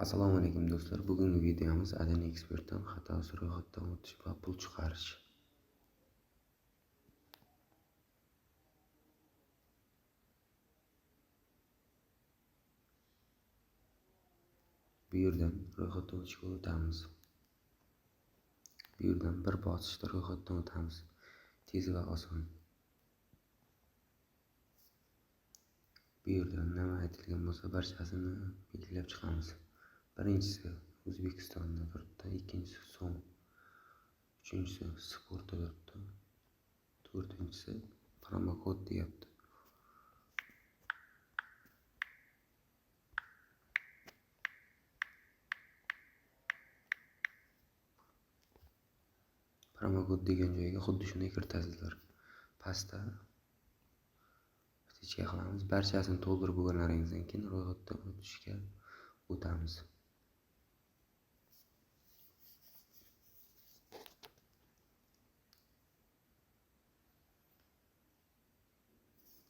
Assalomu alaykum do'stlar. Bugungi videomiz Adana Expert'dan xatosiz ro'yxatdan o'tish va pul chiqarish. Bu yerdan ro'yxatdan o'tishga o'tamiz. Bu yerdan bir bosishda ro'yxatdan o'tamiz. Tez va oson. Bu yerdan nima aytilgan bo'lsa barchasini belgilab chiqamiz. Birinchisi O'zbekistonda turibdi, ikkinchisi so'm, uchinchisi sportda turibdi, to'rtinchisi promokod deyapti. Promokod degan joyga xuddi shuni kiritasizlar. Pastda ichga qilamiz. Barchasini to'ldirib bo'lganlaringizdan keyin ro'yxatdan o'tishga o'tamiz.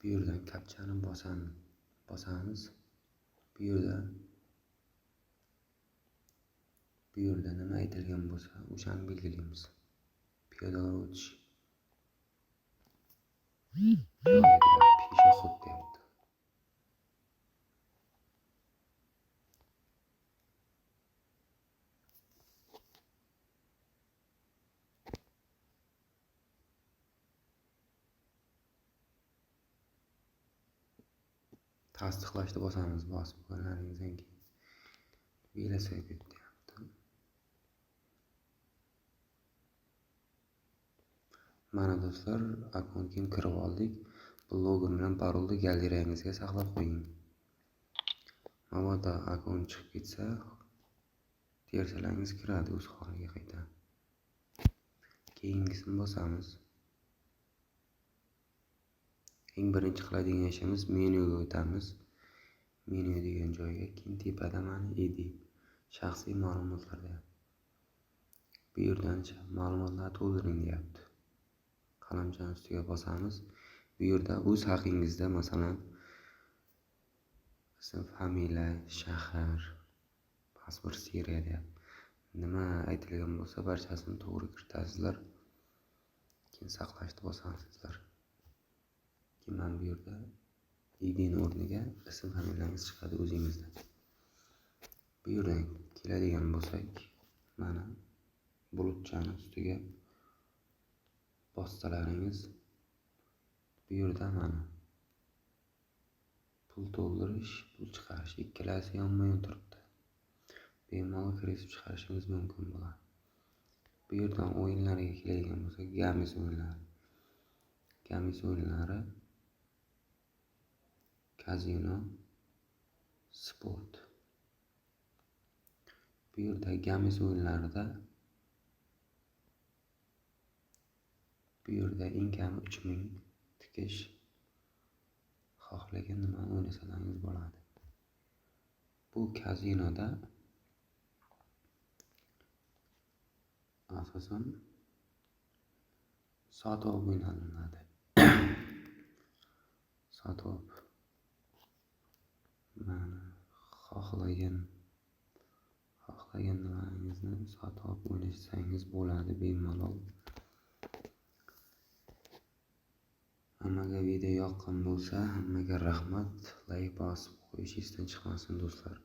Bu yerdan kapchani bosamiz. Bu yerda nima aytilgan bo'lsa, o'shani belgilaymiz. Piyodalar o'tish. Peshexod deyapti. Tasdiqlashni bosamiz. Bosib bo'lganlaringizdan keyin velosiped deyapti. Mana do'stlar, akkauntga kirib oldik. Bu login bilan parolni galereyangizga saqlab qo'ying. Mabodo akkaunt chiqib ketsa, tersalangiz kiradi o'z holiga qayta. Keyingisini bosamiz. Eng birinchi qiladigan ishimiz menyuga o'tamiz. Menyu degan joyga keyin tepada mana edit, shaxsiy ma'lumotlar deyapti. Bu yerdan ma'lumotlarni to'ldiring deyapti. Qalamchani ustiga bosamiz. Bu yerda o'z haqingizda masalan ism, familiya, shahar, pasport seriya deyapti. Nima aytilgan bo'lsa barchasini to'g'ri kiritasizlar. Keyin saqlashni bosasizlar. Keyin mana bu yerda idning o'rniga ism, familiyangiz chiqadi o'zingizda. Bu yerdan keladigan bo'lsak, mana bulutchani ustiga bossalaringiz bu yerda mana pul to'ldirish, pul chiqarish ikkalasi yonma-yon turibdi. Bemalol kirib chiqarishingiz mumkin bo'ladi. Bu yerdan o'yinlarga keladigan bo'lsak, Gamis o'yinlari. Gamis o'yinlari, kazino, sport. Bu yerda Gamis o'yinlarida bu yerda eng kami 3000 tikish xohlagan nima o'ynasangiz bo'ladi. Bu kazinoda asosan sotib o'ynaladi. Sotib mana xohlagan nimangizni sotib o'ynashsangiz bo'ladi bemalol. Hammaga video yoqqan bo'lsa, hammaga rahmat. Like bosib qo'yishingizdan chiqmasin do'stlar.